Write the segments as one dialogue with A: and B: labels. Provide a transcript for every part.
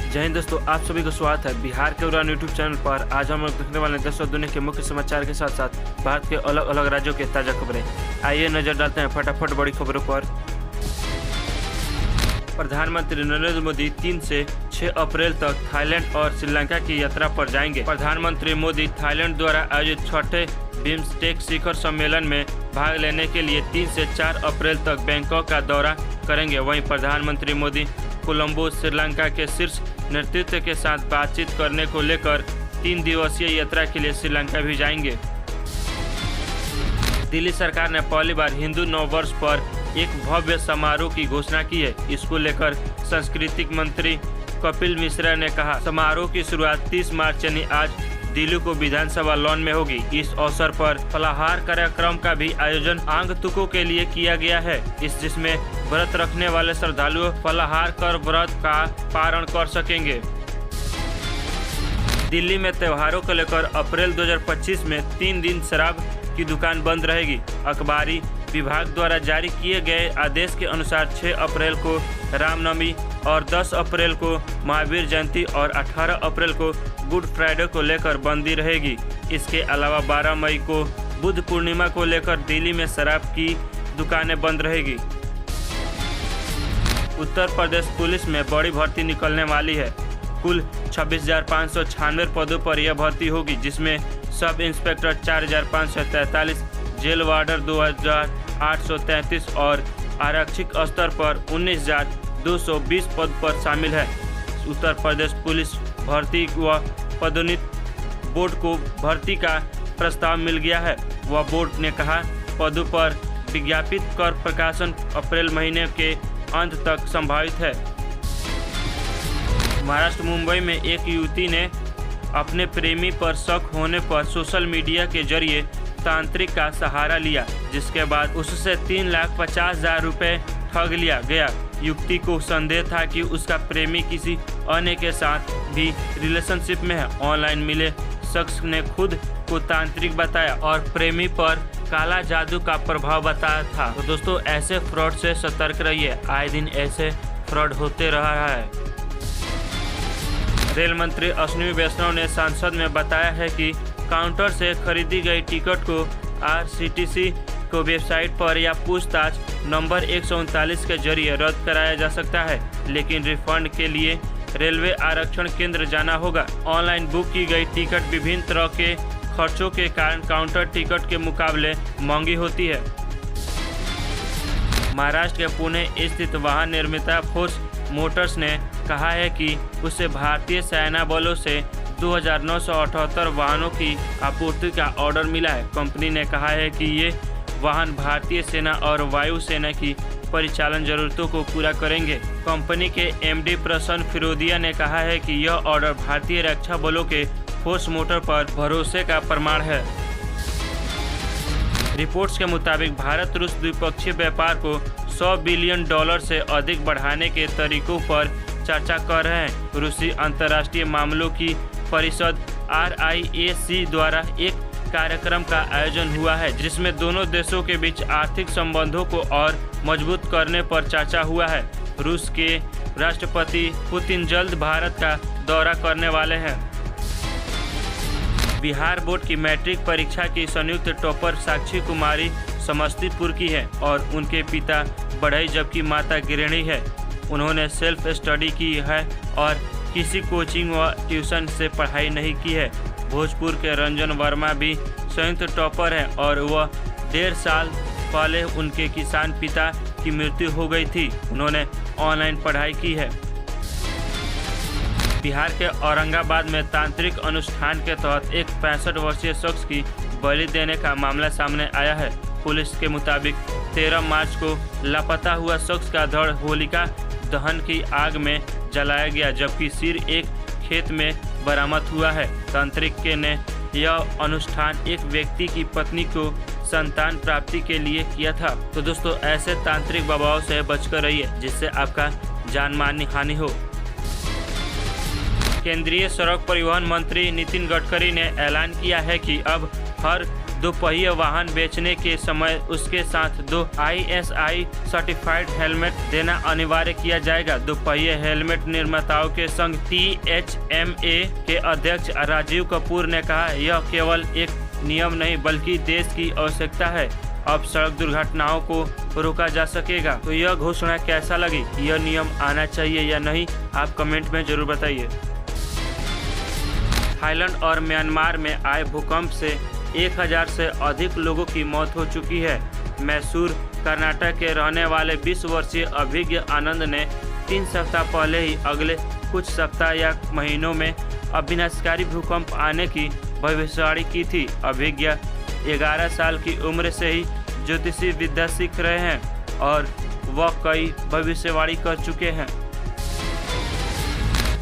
A: जय हिंद दोस्तों, आप सभी को स्वागत है बिहार के उड़ान यूट्यूब चैनल पर। आज हम लोग देखने वाले हैं देश और दुनिया के मुख्य समाचार के साथ साथ भारत के अलग अलग राज्यों के ताज़ा खबरें। आइए नजर डालते हैं फटाफट बड़ी खबरों पर। प्रधानमंत्री नरेंद्र मोदी 3 से 6 अप्रैल तक थाईलैंड और श्रीलंका की यात्रा पर जाएंगे। प्रधानमंत्री मोदी थाईलैंड द्वारा आयोजित 6ठे बिम्स्टेक शिखर सम्मेलन में भाग लेने के लिए 3 से 4 अप्रैल तक बैंकॉक का दौरा करेंगे। वहीं प्रधानमंत्री मोदी कोलंबो श्रीलंका के शीर्ष नेतृत्व के साथ बातचीत करने को लेकर 3 दिवसीय यात्रा के लिए श्रीलंका भी जाएंगे। दिल्ली सरकार ने पहली बार हिंदू नववर्ष पर एक भव्य समारोह की घोषणा की है। इसको लेकर सांस्कृतिक मंत्री कपिल मिश्रा ने कहा, समारोह की शुरुआत 30 मार्च यानी आज दिल्ली को विधानसभा लॉन में होगी। इस अवसर पर फलाहार कार्यक्रम का भी आयोजन आगंतुकों के लिए किया गया है, जिसमें व्रत रखने वाले श्रद्धालु फलाहार कर व्रत का पारण कर सकेंगे। दिल्ली में त्योहारों को लेकर अप्रैल 2025 में 3 दिन शराब की दुकान बंद रहेगी। अखबारी विभाग द्वारा जारी किए गए आदेश के अनुसार 6 अप्रैल को रामनवमी और 10 अप्रैल को महावीर जयंती और 18 अप्रैल को गुड फ्राइडे को लेकर बंदी रहेगी। इसके अलावा 12 मई को बुद्ध पूर्णिमा को लेकर दिल्ली में शराब की दुकानें बंद रहेगी। उत्तर प्रदेश पुलिस में बड़ी भर्ती निकलने वाली है। कुल 26,596 पदों पर यह भर्ती होगी, जिसमें सब इंस्पेक्टर 4,543, जेल वार्डर 2,833 और आरक्षक स्तर पर 19,220 पद पर शामिल है। उत्तर प्रदेश पुलिस भर्ती व पदोन्नति बोर्ड को भर्ती का प्रस्ताव मिल गया है। वह बोर्ड ने कहा, पदों पर विज्ञापित कर प्रकाशन अप्रैल महीने के अंत तक संभावित है। महाराष्ट्र मुंबई में एक युवती ने अपने प्रेमी पर शक होने पर सोशल मीडिया के जरिए तांत्रिक का सहारा लिया, जिसके बाद उससे 3,50,000 रुपये ठग लिया गया। युवती को संदेह था कि उसका प्रेमी किसी अन्य के साथ भी रिलेशनशिप में है। ऑनलाइन मिले शख्स ने खुद को तांत्रिक बताया और प्रेमी पर काला जादू का प्रभाव बताया था। तो दोस्तों, ऐसे फ्रॉड से सतर्क रहिए, आए दिन ऐसे फ्रॉड होते रहा है। रेल मंत्री अश्विनी वैष्णव ने संसद में बताया है कि काउंटर से खरीदी गई टिकट को आरसीटीसी को वेबसाइट पर या पूछताछ नंबर 139 के जरिए रद्द कराया जा सकता है, लेकिन रिफंड के लिए रेलवे आरक्षण केंद्र जाना होगा। ऑनलाइन बुक की गई टिकट विभिन्न तरह के खर्चों के कारण काउंटर टिकट के मुकाबले महंगी होती है। महाराष्ट्र के पुणे स्थित वाहन निर्माता फोर्स मोटर्स ने कहा है कि उसे भारतीय सेना बलों से 2,978 वाहनों की आपूर्ति का ऑर्डर मिला है। कंपनी ने कहा है कि ये वाहन भारतीय सेना और वायु सेना की परिचालन जरूरतों को पूरा करेंगे। कंपनी के एमडी प्रसन्न फिरोदिया ने कहा है कि यह ऑर्डर भारतीय रक्षा बलों के फोर्स मोटर पर भरोसे का प्रमाण है। रिपोर्ट्स के मुताबिक भारत रूस द्विपक्षीय व्यापार को $100 बिलियन से अधिक बढ़ाने के तरीकों पर चर्चा कर रहे हैं। रूसी अंतर्राष्ट्रीय मामलों की परिषद RIAC द्वारा एक कार्यक्रम का आयोजन हुआ है, जिसमें दोनों देशों के बीच आर्थिक संबंधों को और मजबूत करने पर चर्चा हुआ है। रूस के राष्ट्रपति पुतिन जल्द भारत का दौरा करने वाले हैं। बिहार बोर्ड की मैट्रिक परीक्षा की संयुक्त टॉपर साक्षी कुमारी समस्तीपुर की है और उनके पिता बढ़ई जबकि माता गृहिणी है। उन्होंने सेल्फ स्टडी की है और किसी कोचिंग व ट्यूशन से पढ़ाई नहीं की है। भोजपुर के रंजन वर्मा भी संयुक्त टॉपर है और वह 1.5 साल पहले उनके किसान पिता की मृत्यु हो गई थी। उन्होंने ऑनलाइन पढ़ाई की है। बिहार के औरंगाबाद में तांत्रिक अनुष्ठान के तहत एक 65 वर्षीय शख्स की बलि देने का मामला सामने आया है। पुलिस के मुताबिक 13 मार्च को लापता हुआ शख्स का धड़ होलिका दहन की आग में जलाया गया, जबकि सिर एक खेत में बरामद हुआ है। तांत्रिक के ने यह अनुष्ठान एक व्यक्ति की पत्नी को संतान प्राप्ति के लिए किया था। तो दोस्तों, ऐसे तांत्रिक बाबाओं से बचकर रहिए, जिससे आपका जान माल हानि हो। केंद्रीय सड़क परिवहन मंत्री नितिन गडकरी ने ऐलान किया है कि अब हर दोपहिया वाहन बेचने के समय उसके साथ 2 ISI सर्टिफाइड हेलमेट देना अनिवार्य किया जाएगा। दोपहिया हेलमेट निर्माताओं के संघ THMA के अध्यक्ष राजीव कपूर ने कहा, यह केवल एक नियम नहीं बल्कि देश की आवश्यकता है। अब सड़क दुर्घटनाओं को रोका जा सकेगा। तो यह घोषणा कैसा लगी? यह नियम आना चाहिए या नहीं? आप कमेंट में जरूर बताइए। थाईलैंड और म्यांमार में आए भूकंप से 1000 से अधिक लोगों की मौत हो चुकी है। मैसूर कर्नाटक के रहने वाले 20 वर्षीय अभिज्ञ आनंद ने 3 सप्ताह पहले ही अगले कुछ सप्ताह या महीनों में विनाशकारी भूकंप आने की भविष्यवाणी की थी। अभिज्ञ 11 साल की उम्र से ही ज्योतिषी विद्या सीख रहे हैं और वह कई भविष्यवाणी कर चुके हैं।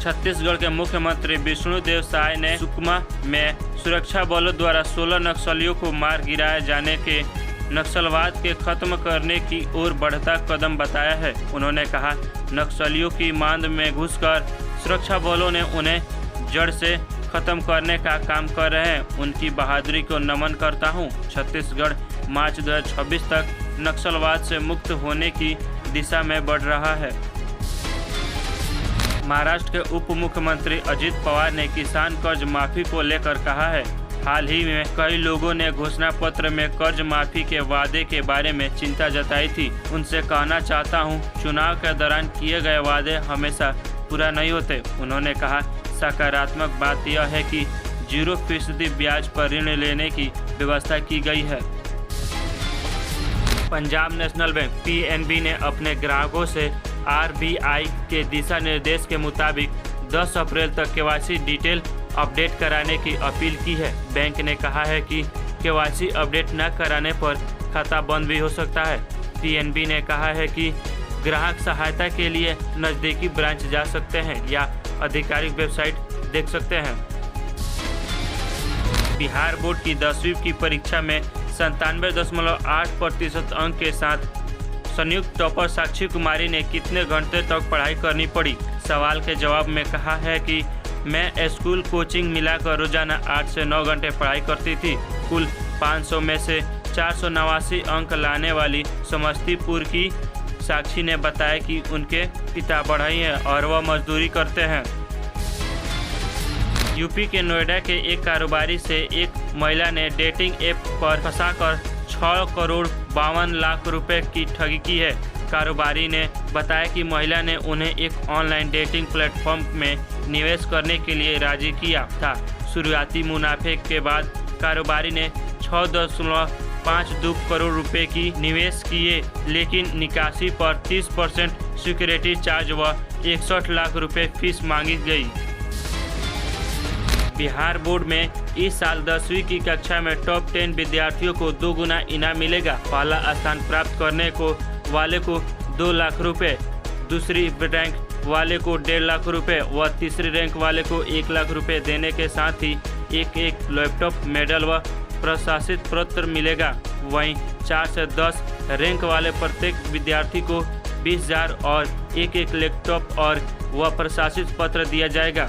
A: छत्तीसगढ़ के मुख्यमंत्री विष्णुदेव साय ने सुकमा में सुरक्षा बलों द्वारा 16 नक्सलियों को मार गिराए जाने के नक्सलवाद के खत्म करने की ओर बढ़ता कदम बताया है। उन्होंने कहा, नक्सलियों की मांद में घुसकर सुरक्षा बलों ने उन्हें जड़ से खत्म करने का काम कर रहे हैं। उनकी बहादुरी को नमन करता हूं। छत्तीसगढ़ मार्च 2026 तक नक्सलवाद से मुक्त होने की दिशा में बढ़ रहा है। महाराष्ट्र के उप मुख्यमंत्री अजित पवार ने किसान कर्ज माफी को लेकर कहा है, हाल ही में कई लोगों ने घोषणा पत्र में कर्ज माफी के वादे के बारे में चिंता जताई थी। उनसे कहना चाहता हूं, चुनाव के दौरान किए गए वादे हमेशा पूरा नहीं होते। उन्होंने कहा, सकारात्मक बात यह है कि 0% ब्याज पर ऋण लेने की व्यवस्था की गई है। पंजाब नेशनल बैंक PNB ने अपने ग्राहकों से RBI के दिशा निर्देश के मुताबिक 10 अप्रैल तक KYC डिटेल अपडेट कराने की अपील की है। बैंक ने कहा है कि KYC अपडेट न कराने पर खाता बंद भी हो सकता है। PNB ने कहा है कि ग्राहक सहायता के लिए नज़दीकी ब्रांच जा सकते हैं या आधिकारिक वेबसाइट देख सकते हैं। बिहार बोर्ड की 10वीं की परीक्षा में 97.8% अंक के साथ संयुक्त टॉपर साक्षी कुमारी ने कितने घंटे तक पढ़ाई करनी पड़ी? सवाल के जवाब में कहा है कि मैं स्कूल कोचिंग मिलाकर रोजाना 8 से 9 घंटे पढ़ाई करती थी। कुल 500 में से 489 अंक लाने वाली समस्तीपुर की साक्षी ने बताया कि उनके पिता बढ़ई हैं और वह मजदूरी करते हैं। यूपी के नोएडा के एक कारोबारी से एक महिला ने डेटिंग ऐप पर फंसाकर 6 करोड़ 52 लाख रुपए की ठगी की है। कारोबारी ने बताया कि महिला ने उन्हें एक ऑनलाइन डेटिंग प्लेटफॉर्म में निवेश करने के लिए राजी किया था। शुरुआती मुनाफे के बाद कारोबारी ने 6.52 करोड़ रुपए की निवेश किए, लेकिन निकासी पर 30% सिक्योरिटी चार्ज व 61 लाख रुपए फीस मांगी गई। बिहार बोर्ड में इस साल 10वीं की कक्षा में टॉप 10 विद्यार्थियों को 2 गुना इनाम मिलेगा। पहला स्थान प्राप्त करने को वाले को 2 लाख रुपए, दूसरी रैंक वाले को 1.5 लाख रुपए व तीसरी रैंक वाले को 1 लाख रुपए देने के साथ ही एक लैपटॉप, मेडल व प्रशासित पत्र मिलेगा। वहीं 4 से 10 रैंक वाले प्रत्येक विद्यार्थी को 20,000 और एक लैपटॉप और वह प्रशासित पत्र दिया जाएगा।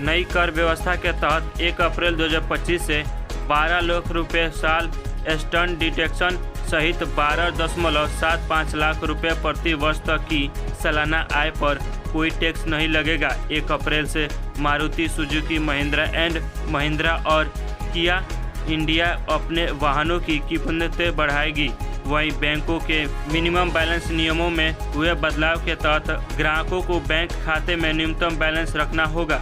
A: नई कर व्यवस्था के तहत 1 अप्रैल 2025 से 12 लाख रुपए साल स्टंट डिटेक्शन सहित 12.75 लाख रुपए प्रति वर्ष तक की सालाना आय पर कोई टैक्स नहीं लगेगा। 1 अप्रैल से मारुति सुजुकी, महिंद्रा एंड महिंद्रा और किया इंडिया अपने वाहनों की कीमतें बढ़ाएगी। वहीं बैंकों के मिनिमम बैलेंस नियमों में हुए बदलाव के तहत ग्राहकों को बैंक खाते में न्यूनतम बैलेंस रखना होगा।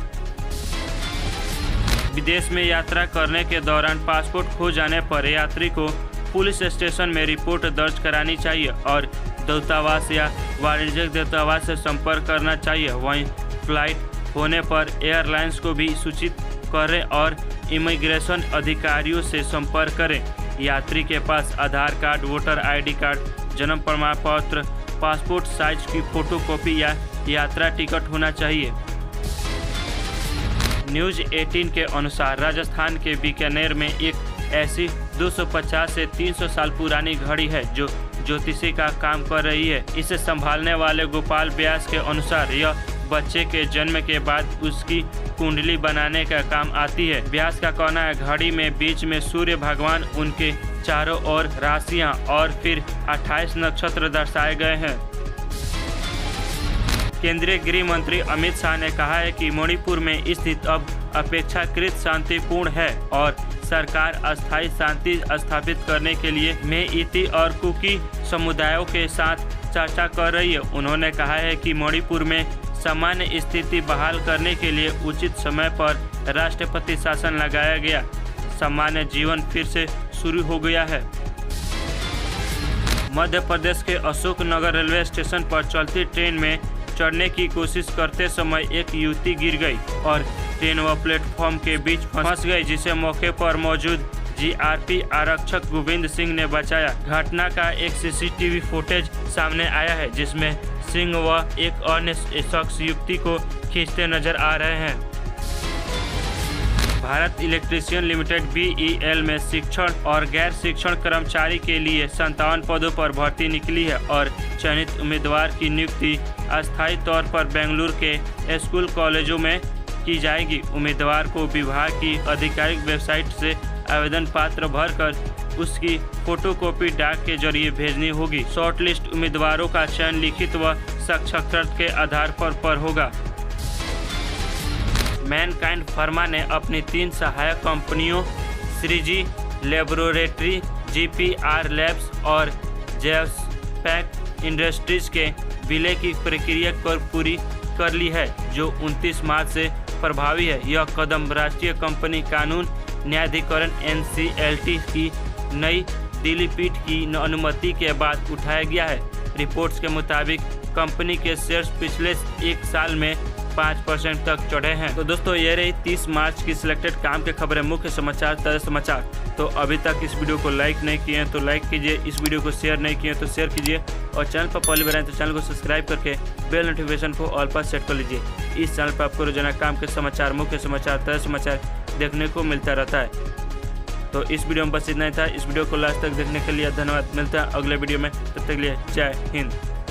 A: विदेश में यात्रा करने के दौरान पासपोर्ट खो जाने पर यात्री को पुलिस स्टेशन में रिपोर्ट दर्ज करानी चाहिए और दूतावास या वाणिज्यिक दूतावास से संपर्क करना चाहिए। वहीं फ्लाइट होने पर एयरलाइंस को भी सूचित करें और इमिग्रेशन अधिकारियों से संपर्क करें। यात्री के पास आधार कार्ड, वोटर ID कार्ड, जन्म प्रमाण पत्र, पासपोर्ट साइज की फोटोकॉपी या यात्रा टिकट होना चाहिए। न्यूज़ 18 के अनुसार राजस्थान के बीकानेर में एक ऐसी 250 से 300 साल पुरानी घड़ी है जो ज्योतिषी का काम कर रही है। इसे संभालने वाले गोपाल व्यास के अनुसार यह बच्चे के जन्म के बाद उसकी कुंडली बनाने का काम आती है। व्यास का कहना है घड़ी में बीच में सूर्य भगवान, उनके चारों ओर राशियां और फिर 28 नक्षत्र दर्शाए गए हैं। केंद्रीय गृह मंत्री अमित शाह ने कहा है कि मणिपुर में स्थिति अब अपेक्षाकृत शांतिपूर्ण है और सरकार अस्थायी शांति स्थापित करने के लिए मेइती और कुकी समुदायों के साथ चर्चा कर रही है। उन्होंने कहा है कि मणिपुर में सामान्य स्थिति बहाल करने के लिए उचित समय पर राष्ट्रपति शासन लगाया गया, सामान्य जीवन फिर से शुरू हो गया है। मध्य प्रदेश के अशोकनगर रेलवे स्टेशन पर चलती ट्रेन में चढ़ने की कोशिश करते समय एक युवती गिर गई और ट्रेन व प्लेटफॉर्म के बीच फंस गई, जिसे मौके पर मौजूद जीआरपी आरक्षक गोविंद सिंह ने बचाया। घटना का एक सीसीटीवी फुटेज सामने आया है जिसमें सिंह व एक अन्य शख्स युवती को खींचते नजर आ रहे हैं। भारत इलेक्ट्रीशियन लिमिटेड BEL में शिक्षण और गैर शिक्षण कर्मचारी के लिए 57 पदों पर भर्ती निकली है और चयनित उम्मीदवार की नियुक्ति अस्थायी तौर पर बेंगलुरु के स्कूल कॉलेजों में की जाएगी। उम्मीदवार को विभाग की आधिकारिक वेबसाइट से आवेदन पत्र भरकर उसकी फोटोकॉपी डाक के जरिए भेजनी होगी। शॉर्टलिस्ट उम्मीदवारों का चयन लिखित व साक्षात्कार के आधार पर होगा। मैनकाइंड फार्मा ने अपनी 3 सहायक कंपनियों श्रीजी लेबोरेटरी, GPR लैब्स और जेस्पैक इंडस्ट्रीज के विलय की प्रक्रिया पूरी कर ली है, जो 29 मार्च से प्रभावी है। यह कदम राष्ट्रीय कंपनी कानून न्यायाधिकरण NCLT की नई दिल्ली पीठ की अनुमति के बाद उठाया गया है। रिपोर्ट्स के मुताबिक कंपनी के शेयर्स पिछले 1 साल में 5% तक चढ़े हैं। तो दोस्तों ये रही 30 मार्च की सिलेक्टेड काम के खबरें, मुख्य समाचार, ताज़ा समाचार। तो अभी तक इस वीडियो को लाइक नहीं किए हैं तो लाइक कीजिए, इस वीडियो को शेयर नहीं किए तो शेयर कीजिए और चैनल पर पहली बार आए तो चैनल को सब्सक्राइब करके बेल नोटिफिकेशन को ऑल पर सेट कर लीजिए। इस चैनल पर आपको रोजाना काम के समाचार, मुख्य समाचार, ताज़ा समाचार देखने को मिलता रहता है। तो इस वीडियो में बस इतना ही था। इस वीडियो को लास्ट तक देखने के लिए धन्यवाद। मिलता है अगले वीडियो में, तब तक के लिए जय हिंद।